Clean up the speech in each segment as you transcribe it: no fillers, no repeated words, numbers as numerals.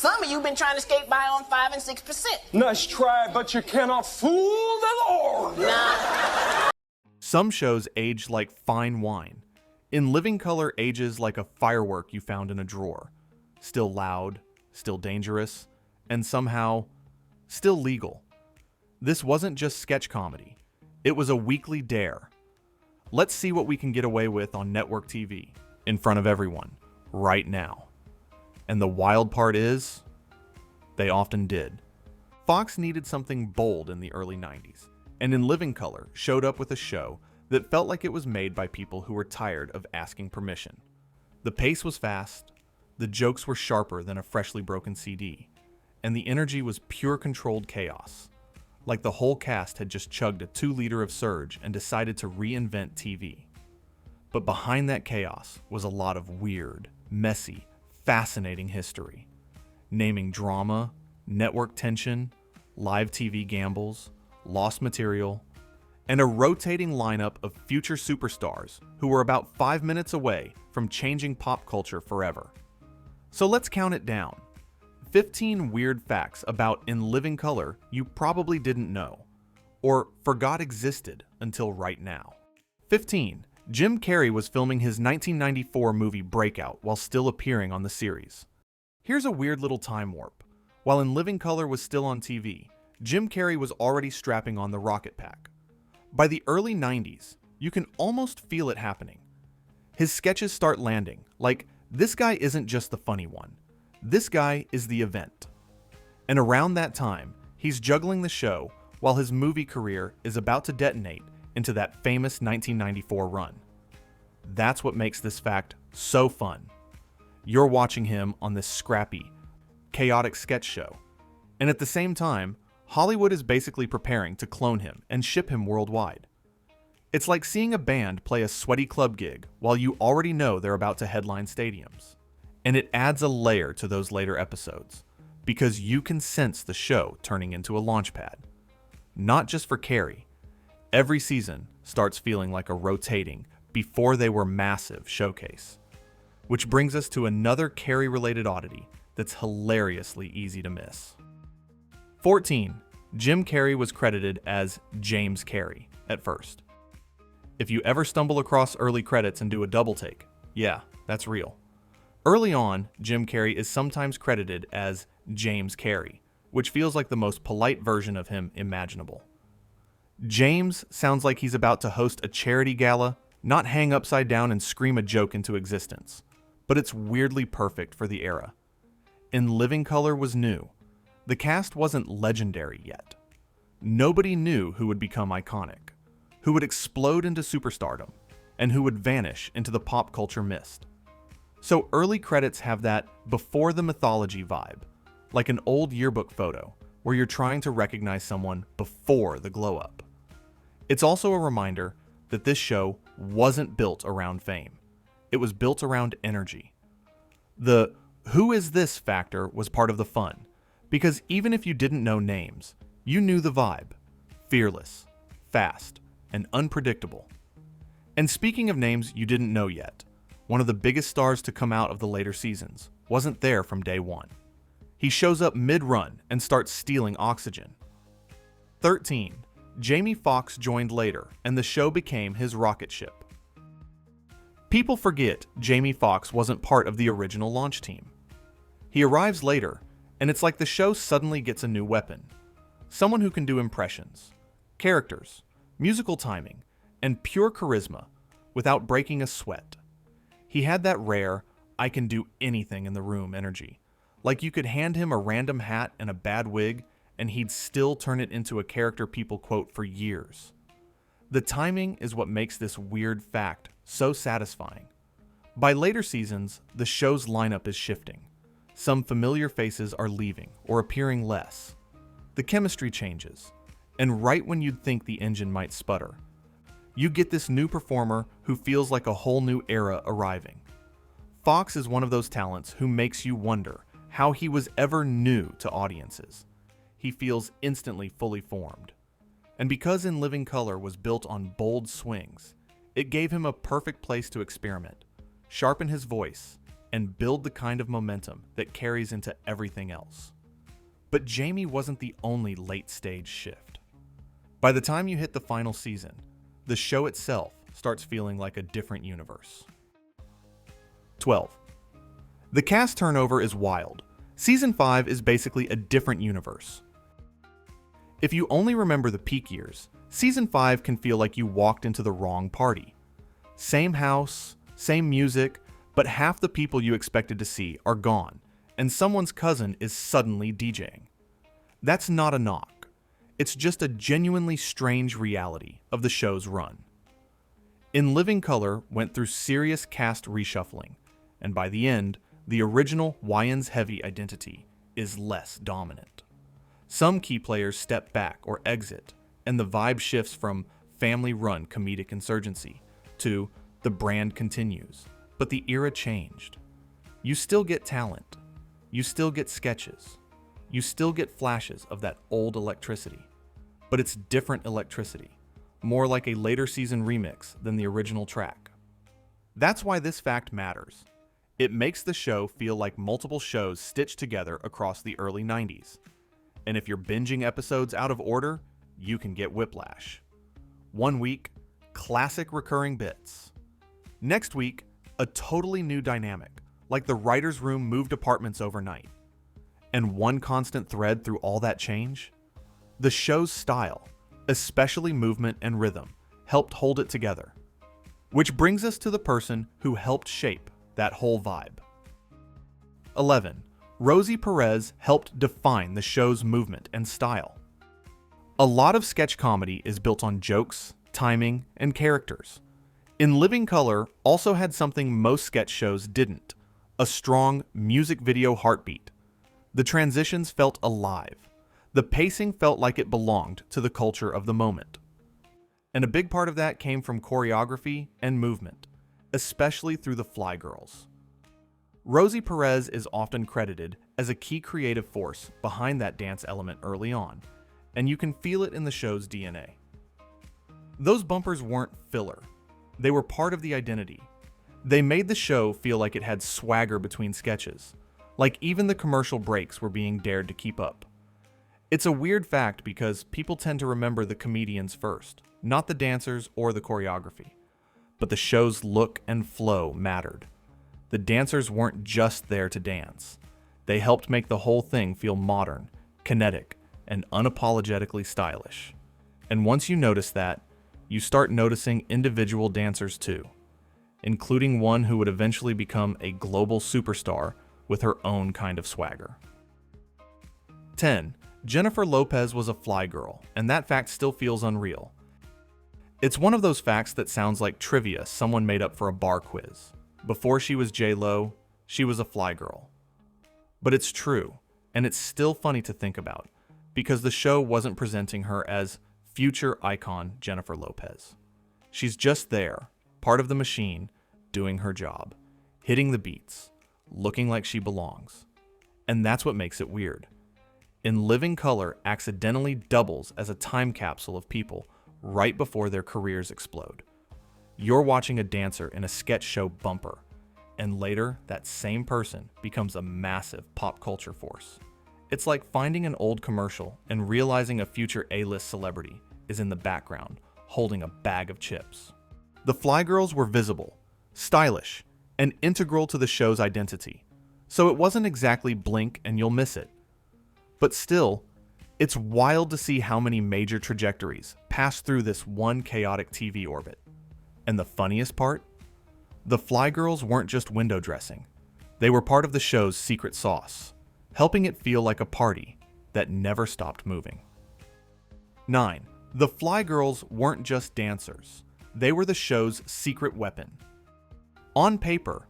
Some of you been trying to skate by on 5 and 6%. Nice try, but you cannot fool the Lord. Nah. Some shows age like fine wine. In Living Color ages like a firework you found in a drawer. Still loud, still dangerous, and somehow still legal. This wasn't just sketch comedy. It was a weekly dare. Let's see what we can get away with on network TV, in front of everyone, right now. And the wild part is, they often did. Fox needed something bold in the early 90s, and In Living Color showed up with a show that felt like it was made by people who were tired of asking permission. The pace was fast, the jokes were sharper than a freshly broken CD, and the energy was pure controlled chaos. Like the whole cast had just chugged a 2-liter of Surge and decided to reinvent TV. But behind that chaos was a lot of weird, messy, fascinating history. Naming drama, network tension, live TV gambles, lost material, and a rotating lineup of future superstars who were about 5 minutes away from changing pop culture forever. So let's count it down. 15 weird facts about In Living Color you probably didn't know, or forgot existed until right now. 15. Jim Carrey was filming his 1994 movie Breakout while still appearing on the series. Here's a weird little time warp. While In Living Color was still on TV, Jim Carrey was already strapping on the rocket pack. By the early 90s, you can almost feel it happening. His sketches start landing, like, this guy isn't just the funny one. This guy is the event. And around that time, he's juggling the show while his movie career is about to detonate into that famous 1994 run. That's what makes this fact so fun. You're watching him on this scrappy, chaotic sketch show. And at the same time, Hollywood is basically preparing to clone him and ship him worldwide. It's like seeing a band play a sweaty club gig while you already know they're about to headline stadiums. And it adds a layer to those later episodes, because you can sense the show turning into a launchpad. Not just for Carrey. Every season starts feeling like a rotating, before they were massive showcase. Which brings us to another Carrey-related oddity that's hilariously easy to miss. 14. Jim Carrey was credited as James Carrey at first. If you ever stumble across early credits and do a double take, yeah, that's real. Early on, Jim Carrey is sometimes credited as James Carrey, which feels like the most polite version of him imaginable. James sounds like he's about to host a charity gala, not hang upside down and scream a joke into existence. But it's weirdly perfect for the era. In Living Color was new. The cast wasn't legendary yet. Nobody knew who would become iconic, who would explode into superstardom, and who would vanish into the pop culture mist. So early credits have that before the mythology vibe, like an old yearbook photo where you're trying to recognize someone before the glow up. It's also a reminder that this show wasn't built around fame. It was built around energy. The who is this factor was part of the fun, because even if you didn't know names, you knew the vibe. Fearless, fast, and unpredictable. And speaking of names you didn't know yet, one of the biggest stars to come out of the later seasons wasn't there from day one. He shows up mid-run and starts stealing oxygen. 13. Jamie Foxx joined later, and the show became his rocket ship. People forget Jamie Foxx wasn't part of the original launch team. He arrives later, and it's like the show suddenly gets a new weapon. Someone who can do impressions, characters, musical timing, and pure charisma without breaking a sweat. He had that rare, I can do anything in the room energy. Like you could hand him a random hat and a bad wig, and he'd still turn it into a character people quote for years. The timing is what makes this weird fact so satisfying. By later seasons, the show's lineup is shifting. Some familiar faces are leaving or appearing less. The chemistry changes, and right when you'd think the engine might sputter, you get this new performer who feels like a whole new era arriving. Foxx is one of those talents who makes you wonder how he was ever new to audiences. He feels instantly fully formed. And because In Living Color was built on bold swings, it gave him a perfect place to experiment, sharpen his voice, and build the kind of momentum that carries into everything else. But Jamie wasn't the only late-stage shift. By the time you hit the final season, the show itself starts feeling like a different universe. 12. The cast turnover is wild. Season 5 is basically a different universe. If you only remember the peak years, Season 5 can feel like you walked into the wrong party. Same house, same music, but half the people you expected to see are gone, and someone's cousin is suddenly DJing. That's not a knock. It's just a genuinely strange reality of the show's run. In Living Color went through serious cast reshuffling, and by the end, the original Wyan's heavy identity is less dominant. Some key players step back or exit, and the vibe shifts from family-run comedic insurgency to the brand continues, but the era changed. You still get talent. You still get sketches. You still get flashes of that old electricity, but it's different electricity, more like a later season remix than the original track. That's why this fact matters. It makes the show feel like multiple shows stitched together across the early 90s. And if you're binging episodes out of order, you can get whiplash. One week, classic recurring bits. Next week, a totally new dynamic, like the writer's room moved apartments overnight. And one constant thread through all that change? The show's style, especially movement and rhythm, helped hold it together. Which brings us to the person who helped shape that whole vibe. 11. Rosie Perez helped define the show's movement and style. A lot of sketch comedy is built on jokes, timing, and characters. In Living Color also had something most sketch shows didn't, a strong music video heartbeat. The transitions felt alive. The pacing felt like it belonged to the culture of the moment. And a big part of that came from choreography and movement, especially through the Fly Girls. Rosie Perez is often credited as a key creative force behind that dance element early on, and you can feel it in the show's DNA. Those bumpers weren't filler. They were part of the identity. They made the show feel like it had swagger between sketches, like even the commercial breaks were being dared to keep up. It's a weird fact because people tend to remember the comedians first, not the dancers or the choreography. But the show's look and flow mattered. The dancers weren't just there to dance. They helped make the whole thing feel modern, kinetic, and unapologetically stylish. And once you notice that, you start noticing individual dancers too, including one who would eventually become a global superstar with her own kind of swagger. 10. Jennifer Lopez was a fly girl, and that fact still feels unreal. It's one of those facts that sounds like trivia someone made up for a bar quiz. Before she was J-Lo, she was a fly girl. But it's true, and it's still funny to think about, because the show wasn't presenting her as future icon Jennifer Lopez. She's just there, part of the machine, doing her job, hitting the beats, looking like she belongs. And that's what makes it weird. In Living Color accidentally doubles as a time capsule of people right before their careers explode. You're watching a dancer in a sketch show bumper, and later that same person becomes a massive pop culture force. It's like finding an old commercial and realizing a future A-list celebrity is in the background, holding a bag of chips. The Fly Girls were visible, stylish, and integral to the show's identity, so it wasn't exactly blink and you'll miss it. But still, it's wild to see how many major trajectories pass through this one chaotic TV orbit. And the funniest part? The Fly Girls weren't just window dressing. They were part of the show's secret sauce, helping it feel like a party that never stopped moving. 9. The Fly Girls weren't just dancers. They were the show's secret weapon. On paper,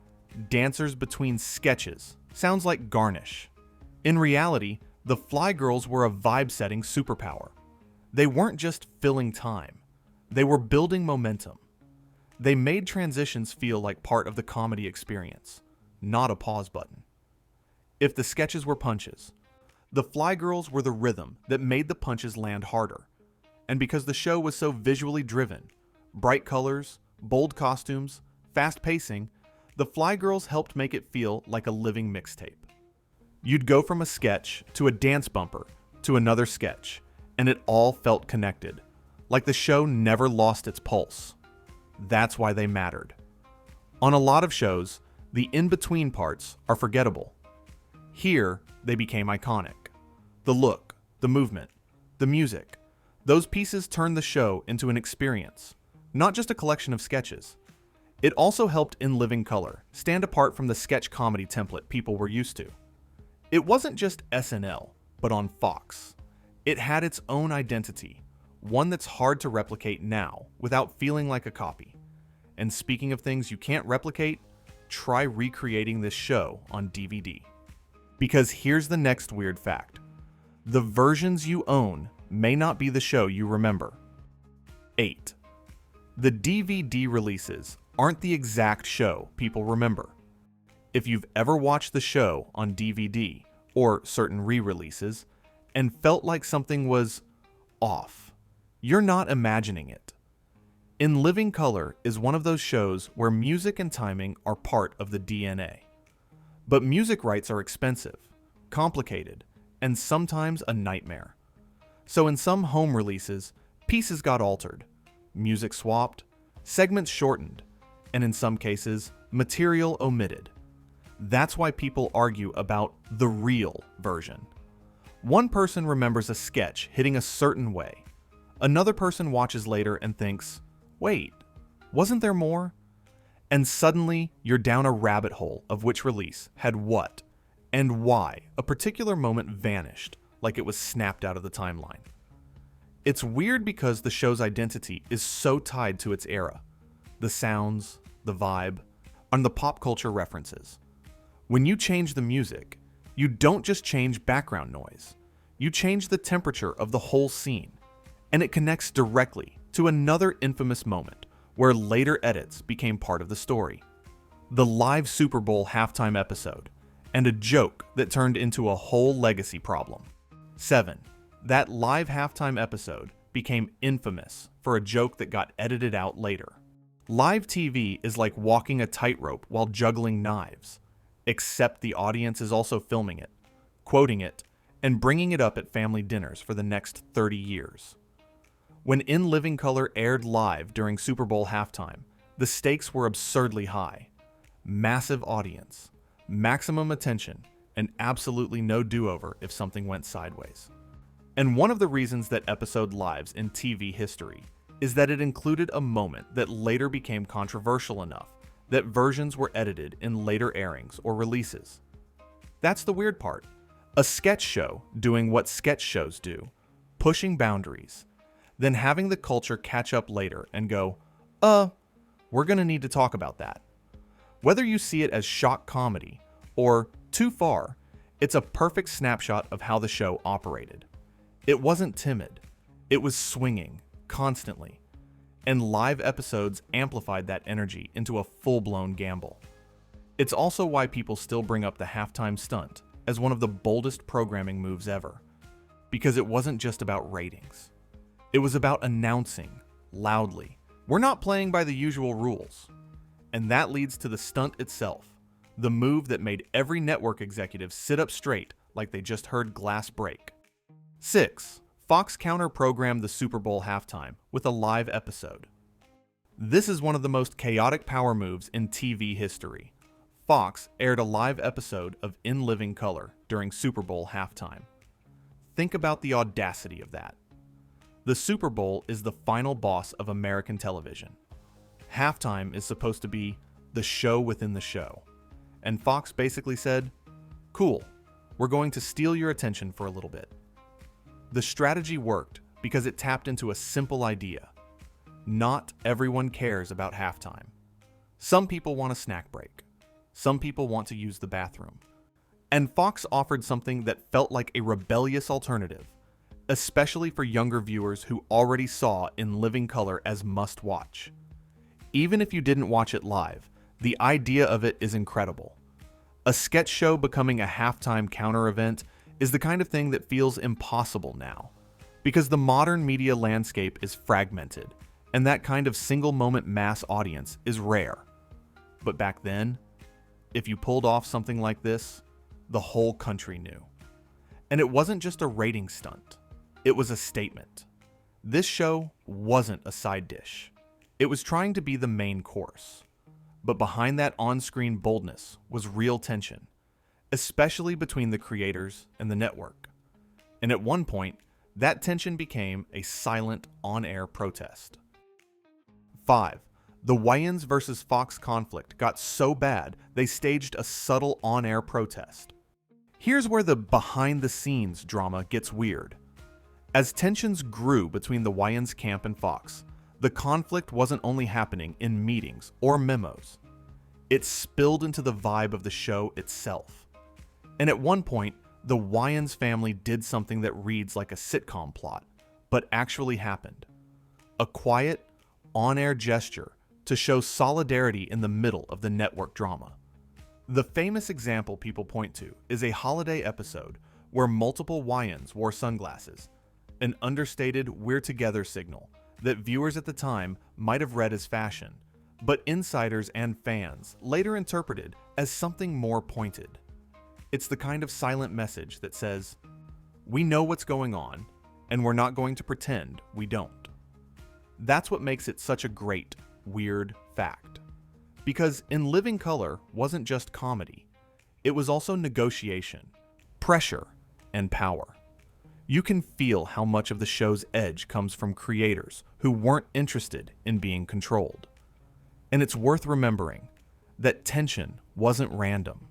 dancers between sketches sounds like garnish. In reality, the Fly Girls were a vibe-setting superpower. They weren't just filling time. They were building momentum. They made transitions feel like part of the comedy experience, not a pause button. If the sketches were punches, the Fly Girls were the rhythm that made the punches land harder. And because the show was so visually driven, bright colors, bold costumes, fast pacing, the Fly Girls helped make it feel like a living mixtape. You'd go from a sketch to a dance bumper to another sketch, and it all felt connected, like the show never lost its pulse. That's why they mattered. On a lot of shows, the in-between parts are forgettable. Here, they became iconic. The look, the movement, the music, those pieces turned the show into an experience, not just a collection of sketches. It also helped In Living Color stand apart from the sketch comedy template people were used to. It wasn't just SNL, but on Fox. It had its own identity, one that's hard to replicate now without feeling like a copy. And speaking of things you can't replicate, try recreating this show on DVD. Because here's the next weird fact. The versions you own may not be the show you remember. 8. The DVD releases aren't the exact show people remember. If you've ever watched the show on DVD or certain re-releases and felt like something was off, you're not imagining it. In Living Color is one of those shows where music and timing are part of the DNA. But music rights are expensive, complicated, and sometimes a nightmare. So in some home releases, pieces got altered, music swapped, segments shortened, and in some cases, material omitted. That's why people argue about the real version. One person remembers a sketch hitting a certain way. Another person watches later and thinks, wait, wasn't there more? And suddenly, you're down a rabbit hole of which release had what and why a particular moment vanished like it was snapped out of the timeline. It's weird because the show's identity is so tied to its era. The sounds, the vibe, and the pop culture references. When you change the music, you don't just change background noise. You change the temperature of the whole scene, and it connects directly to another infamous moment where later edits became part of the story. The live Super Bowl halftime episode, and a joke that turned into a whole legacy problem. 7. That live halftime episode became infamous for a joke that got edited out later. Live TV is like walking a tightrope while juggling knives, except the audience is also filming it, quoting it, and bringing it up at family dinners for the next 30 years. When In Living Color aired live during Super Bowl halftime, the stakes were absurdly high. Massive audience, maximum attention, and absolutely no do-over if something went sideways. And one of the reasons that episode lives in TV history is that it included a moment that later became controversial enough that versions were edited in later airings or releases. That's the weird part. A sketch show doing what sketch shows do, pushing boundaries, then having the culture catch up later and go, we're gonna need to talk about that. Whether you see it as shock comedy or too far, it's a perfect snapshot of how the show operated. It wasn't timid. It was swinging, constantly. And live episodes amplified that energy into a full-blown gamble. It's also why people still bring up the halftime stunt as one of the boldest programming moves ever. Because it wasn't just about ratings. It was about announcing, loudly, we're not playing by the usual rules. And that leads to the stunt itself, the move that made every network executive sit up straight like they just heard glass break. 6. Fox counter-programmed the Super Bowl halftime with a live episode. This is one of the most chaotic power moves in TV history. Fox aired a live episode of In Living Color during Super Bowl halftime. Think about the audacity of that. The Super Bowl is the final boss of American television. Halftime is supposed to be the show within the show. And Fox basically said, cool, we're going to steal your attention for a little bit. The strategy worked because it tapped into a simple idea. Not everyone cares about halftime. Some people want a snack break. Some people want to use the bathroom. And Fox offered something that felt like a rebellious alternative, especially for younger viewers who already saw In Living Color as must-watch. Even if you didn't watch it live, the idea of it is incredible. A sketch show becoming a halftime counter event is the kind of thing that feels impossible now, because the modern media landscape is fragmented, and that kind of single-moment mass audience is rare. But back then, if you pulled off something like this, the whole country knew. And it wasn't just a rating stunt. It was a statement. This show wasn't a side dish. It was trying to be the main course. But behind that on-screen boldness was real tension, especially between the creators and the network. And at one point, that tension became a silent on-air protest. 5. The Wayans versus Foxx conflict got so bad they staged a subtle on-air protest. Here's where the behind-the-scenes drama gets weird. As tensions grew between the Wayans camp and Foxx, the conflict wasn't only happening in meetings or memos. It spilled into the vibe of the show itself. And at one point, the Wayans family did something that reads like a sitcom plot, but actually happened. A quiet, on-air gesture to show solidarity in the middle of the network drama. The famous example people point to is a holiday episode where multiple Wayans wore sunglasses, an understated "we're together" signal that viewers at the time might have read as fashion, but insiders and fans later interpreted as something more pointed. It's the kind of silent message that says, we know what's going on, and we're not going to pretend we don't. That's what makes it such a great, weird fact. Because In Living Color wasn't just comedy, it was also negotiation, pressure, and power. You can feel how much of the show's edge comes from creators who weren't interested in being controlled. And it's worth remembering that tension wasn't random.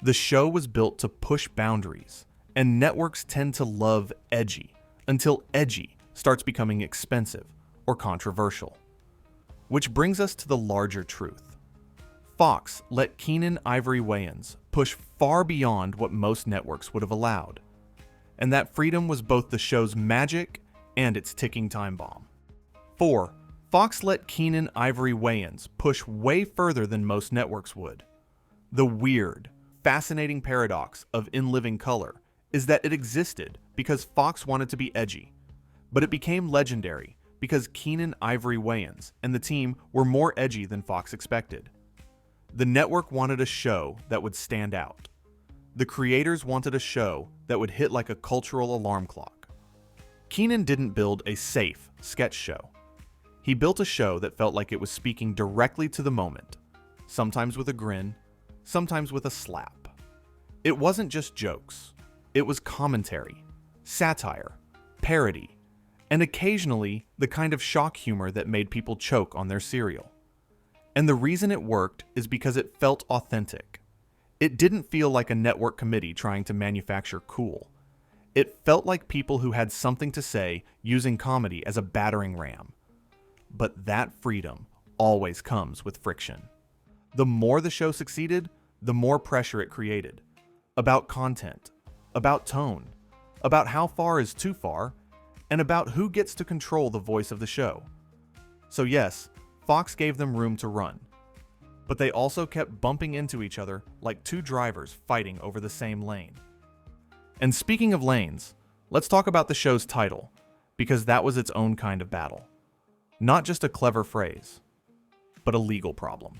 The show was built to push boundaries, and networks tend to love edgy until edgy starts becoming expensive or controversial. Which brings us to the larger truth. Foxx let Keenen Ivory Wayans push far beyond what most networks would have allowed. And that freedom was both the show's magic and its ticking time bomb. 4. Foxx let Keenen Ivory Wayans push way further than most networks would. The weird, fascinating paradox of In Living Color is that it existed because Foxx wanted to be edgy, but it became legendary because Keenen Ivory Wayans and the team were more edgy than Foxx expected. The network wanted a show that would stand out. The creators wanted a show that would hit like a cultural alarm clock. Keenen didn't build a safe sketch show. He built a show that felt like it was speaking directly to the moment, sometimes with a grin, sometimes with a slap. It wasn't just jokes. It was commentary, satire, parody, and occasionally the kind of shock humor that made people choke on their cereal. And the reason it worked is because it felt authentic. It didn't feel like a network committee trying to manufacture cool. It felt like people who had something to say using comedy as a battering ram. But that freedom always comes with friction. The more the show succeeded, the more pressure it created. About content, about tone, about how far is too far, and about who gets to control the voice of the show. So yes, Foxx gave them room to run. But they also kept bumping into each other like two drivers fighting over the same lane. And speaking of lanes, let's talk about the show's title, because that was its own kind of battle. Not just a clever phrase, but a legal problem.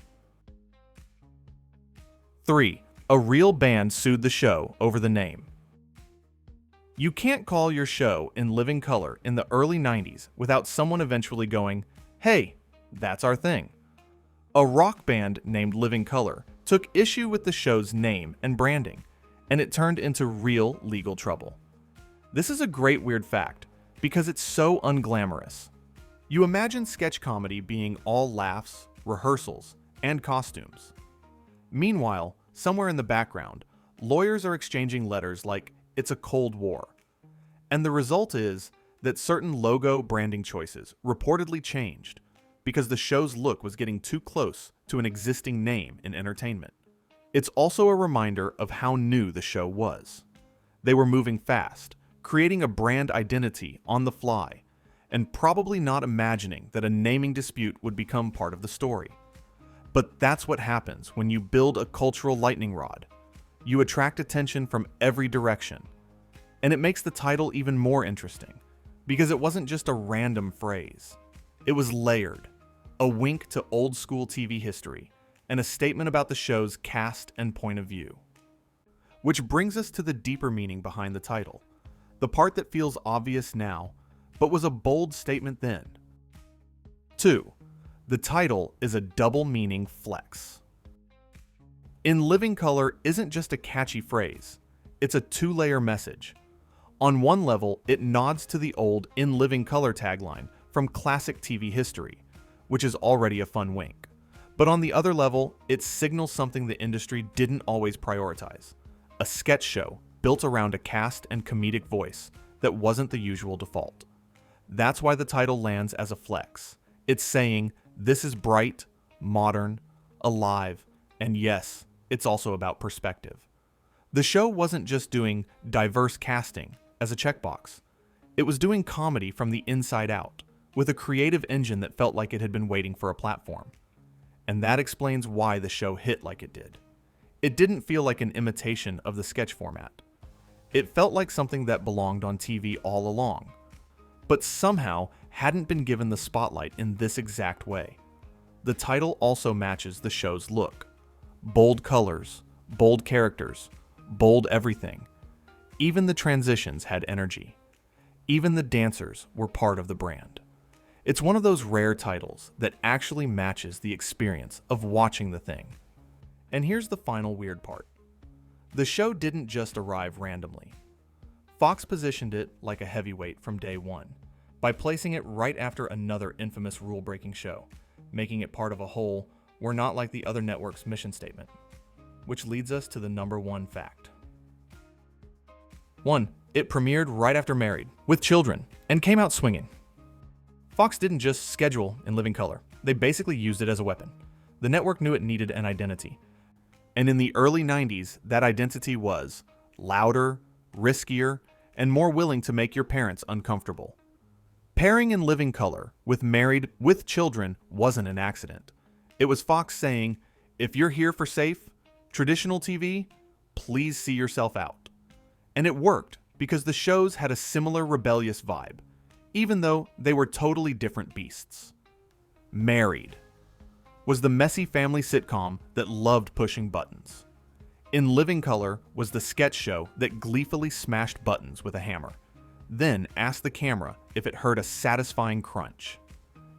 3. A real band sued the show over the name. You can't call your show In Living Color in the early 90s without someone eventually going, hey, that's our thing. A rock band named Living Color took issue with the show's name and branding, and it turned into real legal trouble. This is a great weird fact, because it's so unglamorous. You imagine sketch comedy being all laughs, rehearsals, and costumes. Meanwhile, somewhere in the background, lawyers are exchanging letters like it's a Cold War. And the result is that certain logo branding choices reportedly changed because the show's look was getting too close to an existing name in entertainment. It's also a reminder of how new the show was. They were moving fast, creating a brand identity on the fly, and probably not imagining that a naming dispute would become part of the story. But that's what happens when you build a cultural lightning rod. You attract attention from every direction. And it makes the title even more interesting, because it wasn't just a random phrase. It was layered, a wink to old school TV history, and a statement about the show's cast and point of view. Which brings us to the deeper meaning behind the title, the part that feels obvious now, but was a bold statement then. 2. The title is a double meaning flex. In Living Color isn't just a catchy phrase, it's a two-layer message. On one level, it nods to the old In Living Color tagline from classic TV history, which is already a fun wink. But on the other level, it signals something the industry didn't always prioritize. A sketch show built around a cast and comedic voice that wasn't the usual default. That's why the title lands as a flex. It's saying, this is bright, modern, alive, and yes, it's also about perspective. The show wasn't just doing diverse casting as a checkbox. It was doing comedy from the inside out, with a creative engine that felt like it had been waiting for a platform. And that explains why the show hit like it did. It didn't feel like an imitation of the sketch format. It felt like something that belonged on TV all along, but somehow hadn't been given the spotlight in this exact way. The title also matches the show's look. Bold colors, bold characters, bold everything. Even the transitions had energy. Even the dancers were part of the brand. It's one of those rare titles that actually matches the experience of watching the thing. And here's the final weird part. The show didn't just arrive randomly. Fox positioned it like a heavyweight from day one, by placing it right after another infamous rule-breaking show, making it part of a whole, we're not like the other network's mission statement. Which leads us to the number one fact. 1. It premiered right after Married, with children, and came out swinging. Fox didn't just schedule In Living Color, they basically used it as a weapon. The network knew it needed an identity. And in the early 90s, that identity was louder, riskier, and more willing to make your parents uncomfortable. Pairing In Living Color with Married with Children wasn't an accident. It was Fox saying, if you're here for safe, traditional TV, please see yourself out. And it worked because the shows had a similar rebellious vibe, even though they were totally different beasts. Married was the messy family sitcom that loved pushing buttons. In Living Color was the sketch show that gleefully smashed buttons with a hammer, then asked the camera if it heard a satisfying crunch.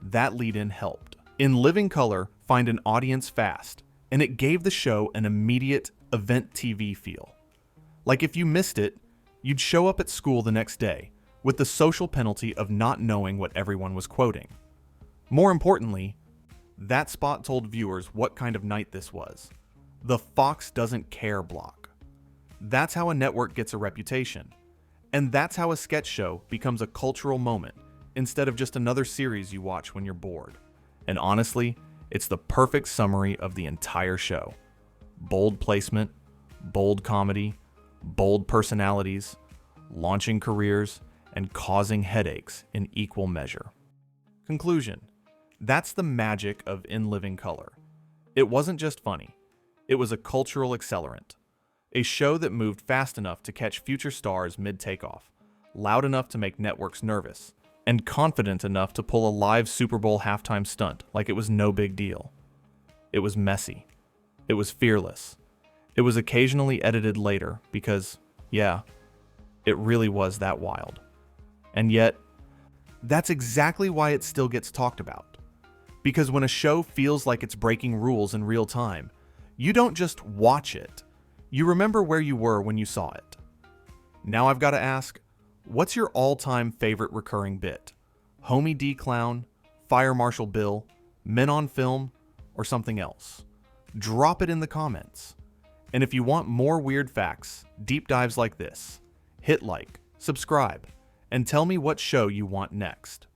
That lead-in helped. In Living Color, find an audience fast, and it gave the show an immediate event TV feel. Like if you missed it, you'd show up at school the next day, with the social penalty of not knowing what everyone was quoting. More importantly, that spot told viewers what kind of night this was. The Fox doesn't care block. That's how a network gets a reputation. And that's how a sketch show becomes a cultural moment instead of just another series you watch when you're bored. And honestly, it's the perfect summary of the entire show. Bold placement, bold comedy, bold personalities, launching careers, and causing headaches in equal measure. Conclusion. That's the magic of In Living Color. It wasn't just funny. It was a cultural accelerant. A show that moved fast enough to catch future stars mid-takeoff, loud enough to make networks nervous, and confident enough to pull a live Super Bowl halftime stunt like it was no big deal. It was messy. It was fearless. It was occasionally edited later because, yeah, it really was that wild. And yet, that's exactly why it still gets talked about. Because when a show feels like it's breaking rules in real time, you don't just watch it. You remember where you were when you saw it. Now I've got to ask, what's your all-time favorite recurring bit? Homey D clown, Fire Marshal Bill, Men on Film, or something else? Drop it in the comments. And if you want more weird facts, deep dives like this, hit like, subscribe, and tell me what show you want next.